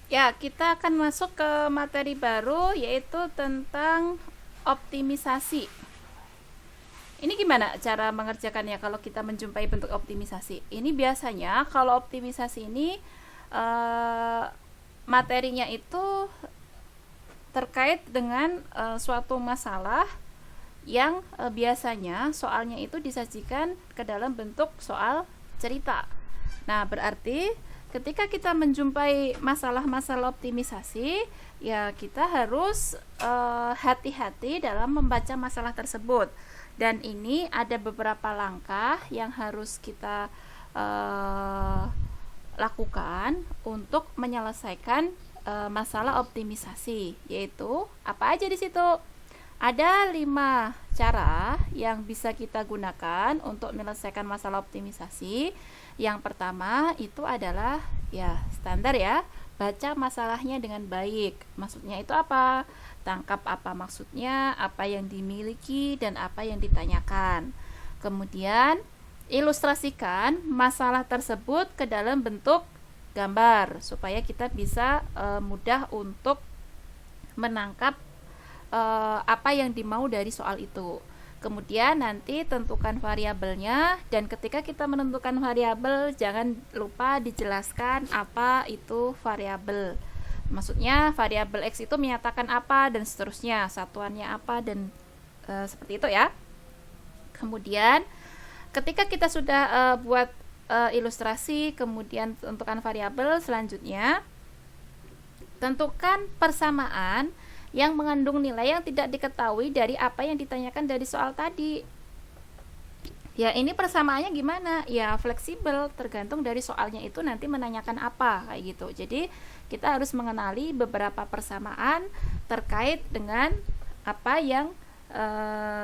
Ya, kita akan masuk ke materi baru yaitu tentang optimisasi. Ini gimana cara mengerjakannya kalau kita menjumpai bentuk optimisasi? Ini biasanya kalau optimisasi ini materinya itu terkait dengan suatu masalah yang biasanya soalnya itu disajikan ke dalam bentuk soal cerita. Nah, berarti ketika kita menjumpai masalah-masalah optimisasi, ya kita harus hati-hati dalam membaca masalah tersebut. Dan ini ada beberapa langkah yang harus kita lakukan untuk menyelesaikan masalah optimisasi, yaitu apa aja di situ? Ada 5 cara yang bisa kita gunakan untuk menyelesaikan masalah optimisasi. Yang pertama itu adalah ya standar ya, baca masalahnya dengan baik. Maksudnya itu apa? Tangkap apa maksudnya, apa yang dimiliki dan apa yang ditanyakan. Kemudian ilustrasikan masalah tersebut ke dalam bentuk gambar supaya kita bisa mudah untuk menangkap apa yang dimau dari soal itu. Kemudian nanti tentukan variabelnya, dan ketika kita menentukan variabel jangan lupa dijelaskan apa itu variabel. Maksudnya variabel X itu menyatakan apa dan seterusnya, satuannya apa dan seperti itu ya. Kemudian ketika kita sudah buat ilustrasi, kemudian tentukan variabel, selanjutnya tentukan persamaan yang mengandung nilai yang tidak diketahui dari apa yang ditanyakan dari soal tadi. Ya, ini persamaannya gimana? Ya, fleksibel, tergantung dari soalnya itu nanti menanyakan apa, kayak gitu. Jadi, kita harus mengenali beberapa persamaan terkait dengan apa yang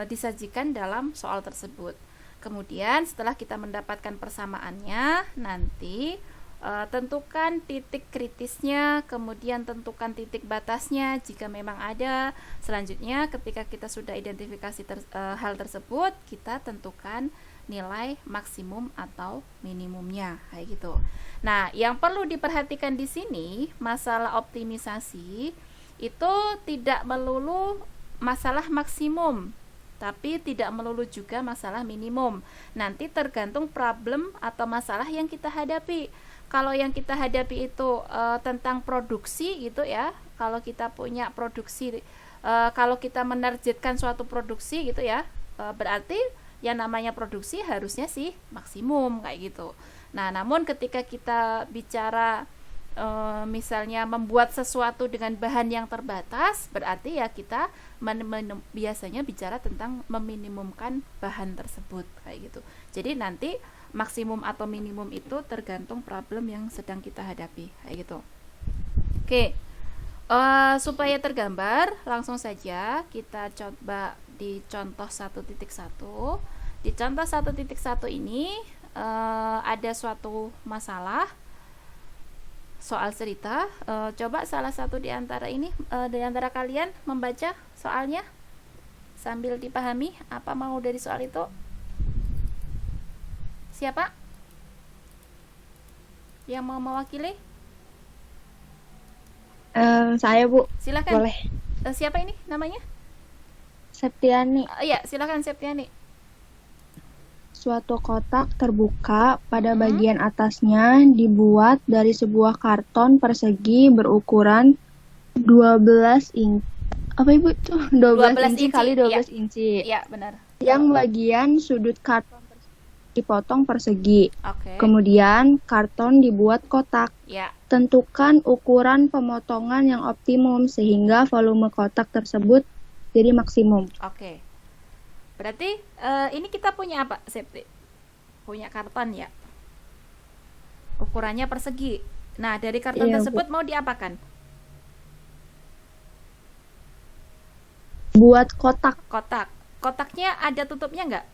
disajikan dalam soal tersebut. Kemudian, setelah kita mendapatkan persamaannya, nanti tentukan titik kritisnya, kemudian tentukan titik batasnya jika memang ada. Selanjutnya ketika kita sudah identifikasi hal tersebut, kita tentukan nilai maksimum atau minimumnya, kayak gitu. Nah, yang perlu diperhatikan di sini, masalah optimisasi itu tidak melulu masalah maksimum, tapi tidak melulu juga masalah minimum. Nanti tergantung problem atau masalah yang kita hadapi. Kalau yang kita hadapi itu tentang produksi gitu ya, kalau kita punya produksi, kalau kita menargetkan suatu produksi gitu ya, berarti yang namanya produksi harusnya sih maksimum kayak gitu. Nah, namun ketika kita bicara misalnya membuat sesuatu dengan bahan yang terbatas, berarti ya kita biasanya bicara tentang meminimumkan bahan tersebut kayak gitu. Jadi nanti maksimum atau minimum itu tergantung problem yang sedang kita hadapi kayak gitu. Oke, supaya tergambar langsung saja kita coba di contoh 1.1. Di contoh 1.1 ini ada suatu masalah soal cerita. Coba salah satu di antara kalian membaca soalnya sambil dipahami apa mau dari soal itu. Siapa yang mau mewakili? Saya Bu, Silakan. boleh. Siapa ini namanya? Septiani. Iya, silakan Septiani. Suatu kotak terbuka pada bagian atasnya dibuat dari sebuah karton persegi berukuran 12 inci. Apa Ibu itu? 12 inci kali 12 inci. Iya, benar. Yang bagian sudut karton dipotong persegi. Oke. Kemudian karton dibuat kotak. Ya. Tentukan ukuran pemotongan yang optimum sehingga volume kotak tersebut jadi maksimum. Oke. Berarti ini kita punya apa, Septi? Punya karton ya. Ukurannya persegi. Nah, dari karton tersebut mau diapakan? Buat kotak. Kotak. Kotaknya ada tutupnya nggak?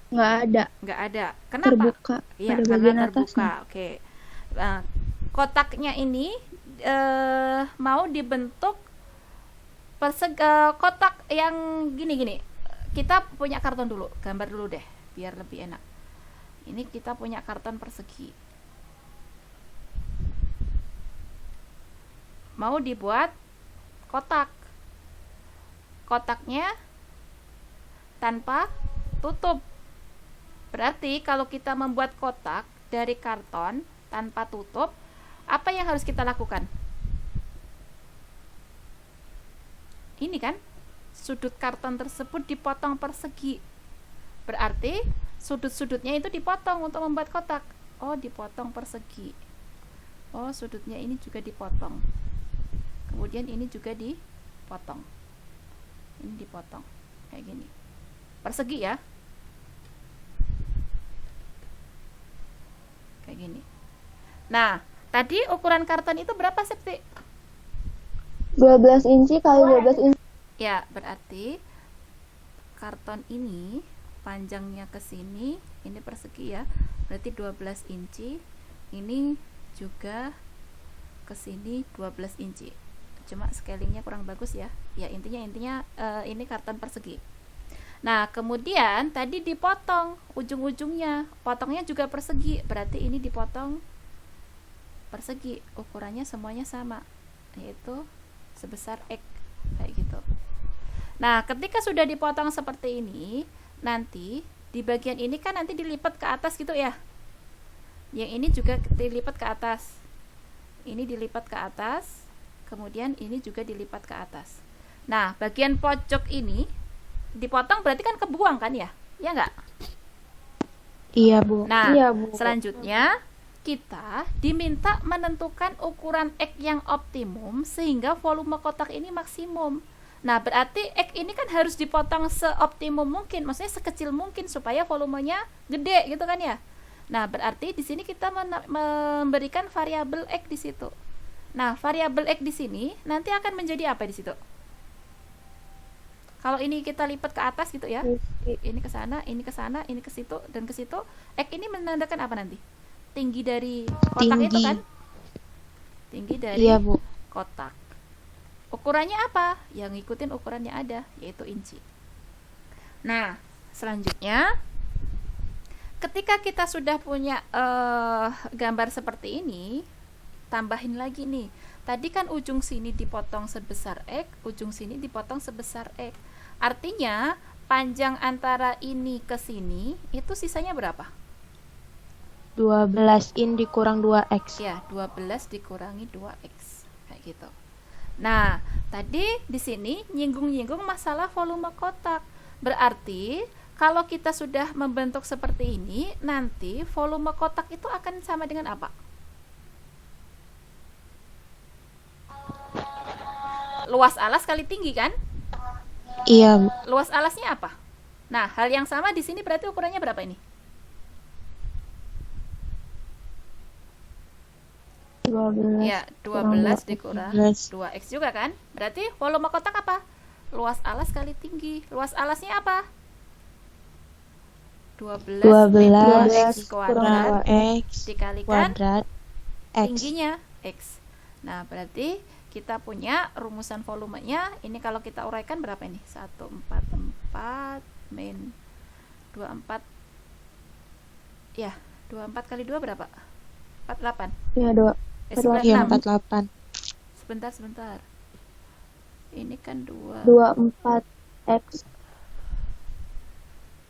Nggak ada. Nggak ada. Kenapa? Terbuka. Iya, pada karena bagian terbuka. atasnya. Oke. Nah, kotaknya ini mau dibentuk kotak yang gini-gini. Kita punya karton dulu, gambar dulu deh, biar lebih enak. Ini kita punya karton persegi. mau dibuat kotak. Kotaknya tanpa tutup. Berarti kalau kita membuat kotak dari karton tanpa tutup, apa yang harus kita lakukan? Ini kan, sudut karton tersebut dipotong persegi. Berarti sudut-sudutnya itu dipotong untuk membuat kotak. Oh, dipotong persegi. Oh, sudutnya ini juga dipotong. Kemudian ini juga dipotong. Ini dipotong kayak gini. Persegi ya. Kayak gini. Nah, tadi ukuran karton itu berapa, Septi? 12 inci kali 12 inci. Ya, berarti karton ini panjangnya ke sini, ini persegi ya. Berarti 12 inci. Ini juga ke sini 12 inci. Cuma scalingnya kurang bagus ya. Ya, intinya ini karton persegi. Nah, kemudian tadi dipotong ujung-ujungnya. Potongnya juga persegi. Berarti ini dipotong persegi. Ukurannya semuanya sama, yaitu sebesar X kayak gitu. Nah, ketika sudah dipotong seperti ini, nanti di bagian ini kan nanti dilipat ke atas gitu ya. Yang ini juga dilipat ke atas. Ini dilipat ke atas, kemudian ini juga dilipat ke atas. Nah, bagian pojok ini dipotong berarti kan kebuang kan ya? Ya enggak? Iya, Bu. Nah, Iya, Bu. selanjutnya kita diminta menentukan ukuran X yang optimum sehingga volume kotak ini maksimum. Nah, berarti X ini kan harus dipotong seoptimum mungkin, maksudnya sekecil mungkin supaya volumenya gede gitu kan ya. Nah, berarti di sini kita memberikan variabel X di situ. Nah, variabel X di sini nanti akan menjadi apa di situ? Kalau ini kita lipat ke atas gitu ya. Ini ke sana, ini ke sana, ini ke situ dan ke situ. X ini menandakan apa nanti? Tinggi dari kotak itu kan? Tinggi dari Iya, Bu. kotak. Ukurannya apa? Yang ngikutin ukurannya ada, yaitu inci. Nah, selanjutnya ketika kita sudah punya gambar seperti ini, tambahin lagi nih. Tadi kan ujung sini dipotong sebesar X, ujung sini dipotong sebesar X. Artinya panjang antara ini ke sini itu sisanya berapa? 12 in dikurang 2x. Ya, 12 dikurangi 2x kayak gitu. Nah, tadi di sini nyinggung-nyinggung masalah volume kotak. Berarti kalau kita sudah membentuk seperti ini, nanti volume kotak itu akan sama dengan apa? Luas alas kali tinggi kan? Iya, Bu. Luas alasnya apa? Nah, hal yang sama di sini berarti ukurannya berapa ini? 12. Ya, 12 kurang dikurang 12. 2x juga kan? Berarti volume kotak apa? Luas alas kali tinggi. Luas alasnya apa? 12 12 x kurang kuadrat 2x dikalikan kuadrat x. tingginya x. Nah, berarti kita punya rumusan volumenya. Ini kalau kita uraikan berapa ini? 144 min 24. Ya, 24 kali 2 berapa? 48. Ya, 2. Iya, 96. 48. Sebentar. Ini kan 2. 24x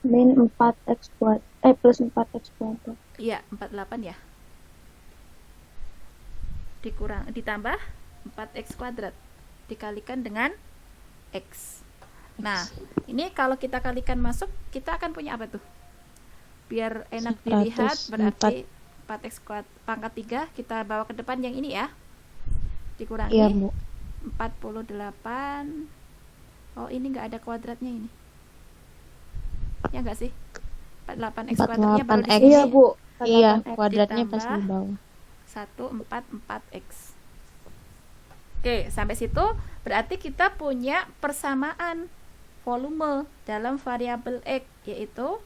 min 4x kuadrat. Plus 4x kuadrat. Iya, 48 ya. Ditambah 4x kuadrat dikalikan dengan x. Nah, ini kalau kita kalikan masuk, kita akan punya apa tuh? Biar enak dilihat, berarti 4x pangkat 3 kita bawa ke depan yang ini ya. Dikurangi Iya, Bu. 48. Oh, ini enggak ada kuadratnya ini. Ya enggak sih? 48x kuadratnya baru di 48x. sini. Iya, Bu. Iya, 48x kuadratnya ditambah pas di bawah. 144x. Oke, sampai situ berarti kita punya persamaan volume dalam variabel X, yaitu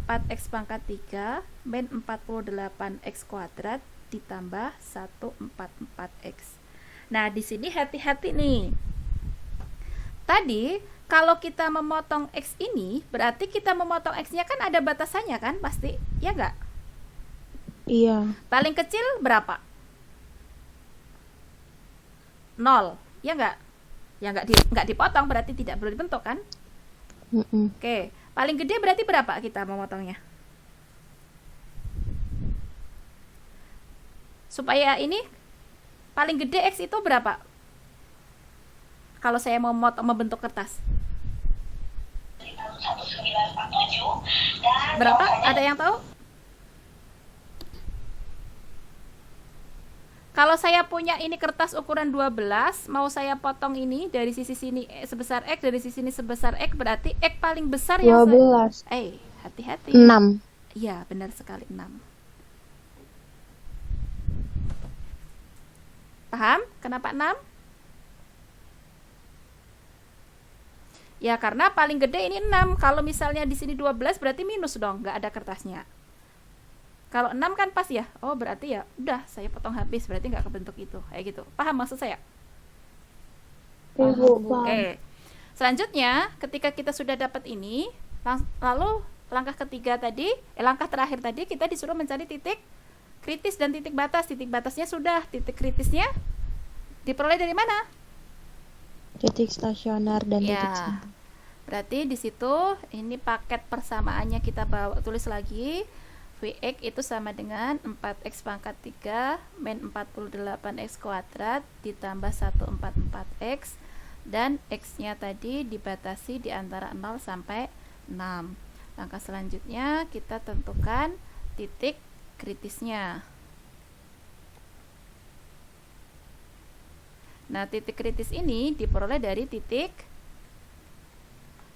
4x pangkat 3 min 48x kuadrat ditambah 144x. Nah, di sini hati-hati nih. Tadi kalau kita memotong x ini, berarti kita memotong x-nya kan ada batasannya kan, pasti, ya enggak? Iya. Paling kecil berapa? 0. Ya nggak? Ya nggak dipotong berarti tidak perlu dibentuk kan? Oke, paling gede berarti berapa kita memotongnya? Supaya ini paling gede X itu berapa? Kalau saya mau membentuk kertas. Berapa? Ada yang tahu? Kalau saya punya ini kertas ukuran 12, mau saya potong ini dari sisi sini sebesar X, dari sisi sini sebesar X, berarti X paling besar yang 12. hati-hati. 6. Iya, benar sekali 6. Paham? Kenapa 6? Ya, karena paling gede ini 6. Kalau misalnya di sini 12 berarti minus dong, nggak ada kertasnya. Kalau 6 kan pas ya. Oh, berarti ya udah saya potong habis, berarti nggak kebentuk itu. Kayak gitu. Paham maksud saya? Ibu, Oke. Selanjutnya, ketika kita sudah dapat ini, lalu langkah ketiga tadi, langkah terakhir tadi kita disuruh mencari titik kritis dan titik batas. Titik batasnya sudah, titik kritisnya diperoleh dari mana? Titik stasioner dan titik Ya. sentral. Berarti di situ ini paket persamaannya kita bawa tulis lagi. Vx itu sama dengan 4x pangkat 3 min 48x kuadrat ditambah 144x, dan x-nya tadi dibatasi di antara 0 sampai 6. Langkah selanjutnya kita tentukan titik kritisnya. Nah, titik kritis ini diperoleh dari titik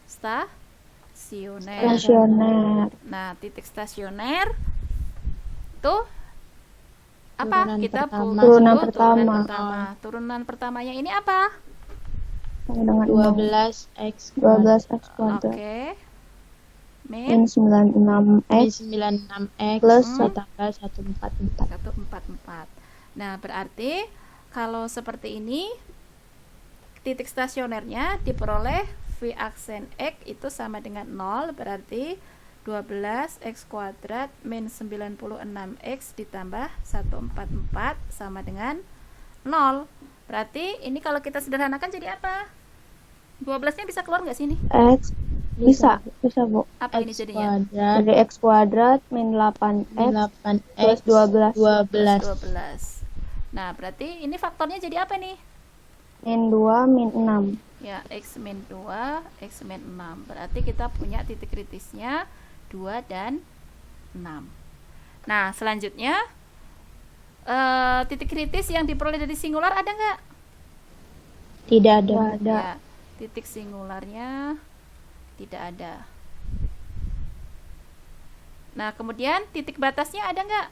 stasioner. stasioner. Nah, titik stasioner itu apa? Turunan Kita pertama. Turunan turunan pertama. pertama. Turunan pertamanya ini apa? Sama dengan 12x 12x kuadrat. Oke. Min Min 96x 96x plus ditambah 144. 144. Nah, berarti kalau seperti ini titik stasionernya diperoleh V aksen X itu sama dengan 0, berarti 12x kuadrat min 96x ditambah 144 sama dengan 0. Berarti ini kalau kita sederhanakan jadi apa? 12-nya bisa keluar nggak sini? x bisa Bu. Apa ini X jadinya? kuadrat Dari x kuadrat min 8x 8x plus 12. 12. 12. Nah, berarti ini faktornya jadi apa nih? min 2 min 6. Ya, x min 2, x min 6. Berarti kita punya titik kritisnya 2 dan 6. Nah, selanjutnya titik kritis yang diperoleh dari singular ada nggak? Tidak ada. Nggak ada. Ya, titik singularnya tidak ada. Nah, kemudian titik batasnya ada nggak?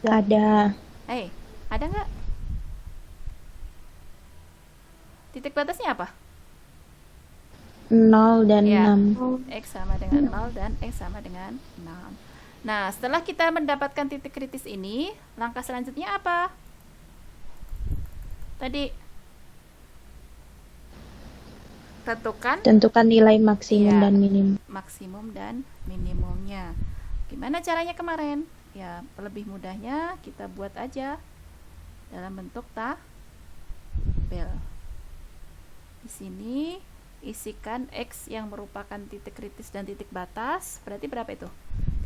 Nggak ada. Ada nggak? Titik batasnya apa? 0 dan Ya. 6. X sama dengan 0 dan X sama dengan 6. Nah, setelah kita mendapatkan titik kritis ini, langkah selanjutnya apa? Tadi Tentukan nilai maksimum Ya. dan minimum. maksimum dan minimumnya. Gimana caranya kemarin? Ya, lebih mudahnya kita buat aja dalam bentuk tabel. Di sini isikan X yang merupakan titik kritis dan titik batas. Berarti berapa itu?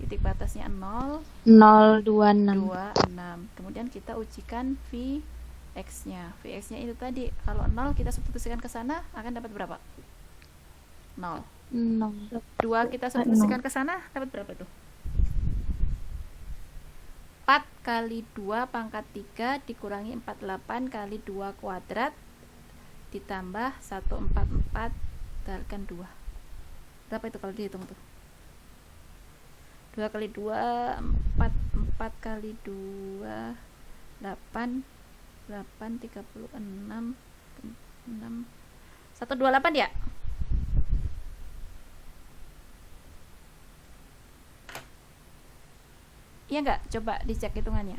Titik batasnya 0, 026. 2, 6. Kemudian kita ujikan Vx-nya. Vx-nya itu tadi, kalau 0 kita substitusikan ke sana akan dapat berapa? 0. 0. 2 kita substitusikan ke sana dapat berapa itu? 4 kali 2 pangkat 3 dikurangi 48 kali 2 kuadrat ditambah 144 dikalikan 2. Berapa itu kalau dihitung tuh? 2 kali 2 4 kali 2 8 36 6 128 ya? Iya nggak? Coba dicek hitungannya.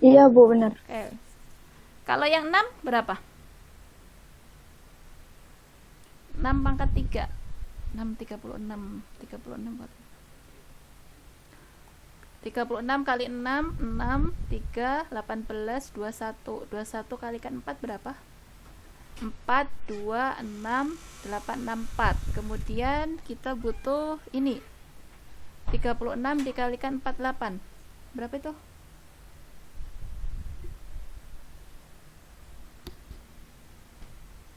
Iya Bu, benar. Oke. Kalau yang 6 berapa? 6 pangkat 3 6 36 36 buat 36 kali 6, 6, 3, 18, 21. 21 kalikan 4 berapa? 4, 2, 6, 8, 6, 4. Kemudian kita butuh ini. 36 dikalikan 48. Berapa itu?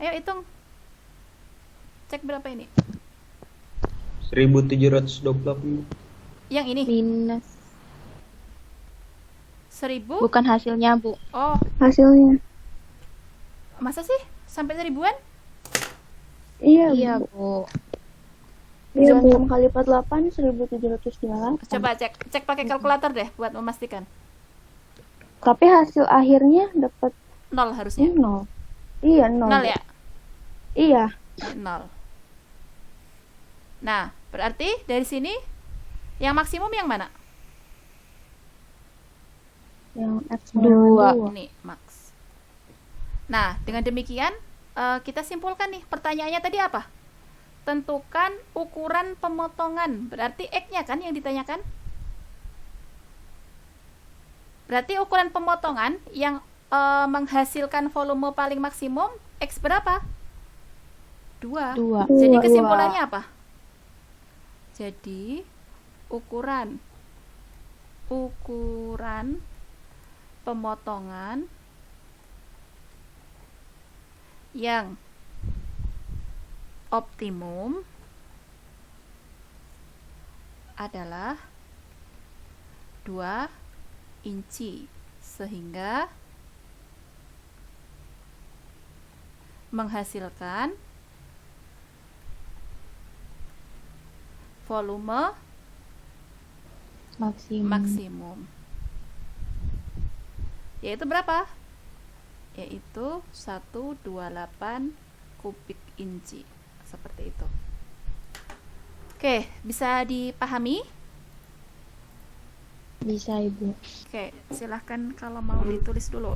Ayo hitung. Cek berapa ini? 1728. Yang ini Minus. 1000. Bukan hasilnya, Bu. Oh, Hasilnya. masa sih? Sampai 1000-an? Iya, Iya, Bu. Bu. Iya, Dan- 6 kali 48, 1728. Coba cek pakai kalkulator deh buat memastikan. Tapi hasil akhirnya dapat 0 harusnya. 0. Iya, 0. 0 ya? Iya. 0. Nah, berarti dari sini yang maksimum yang mana? Yang X Dua. 2. Ini max. Nah, dengan demikian kita simpulkan nih, pertanyaannya tadi apa? Tentukan ukuran pemotongan. Berarti X-nya kan yang ditanyakan? Berarti ukuran pemotongan yang menghasilkan volume paling maksimum X berapa? 2. 2. Jadi Dua. kesimpulannya apa? Jadi ukuran pemotongan yang optimum adalah 2 inci, sehingga menghasilkan volume maksimum. Yaitu berapa? Yaitu 128 kubik inci. Seperti itu. Oke, bisa dipahami? Bisa, Ibu. Oke, silahkan kalau mau ditulis dulu.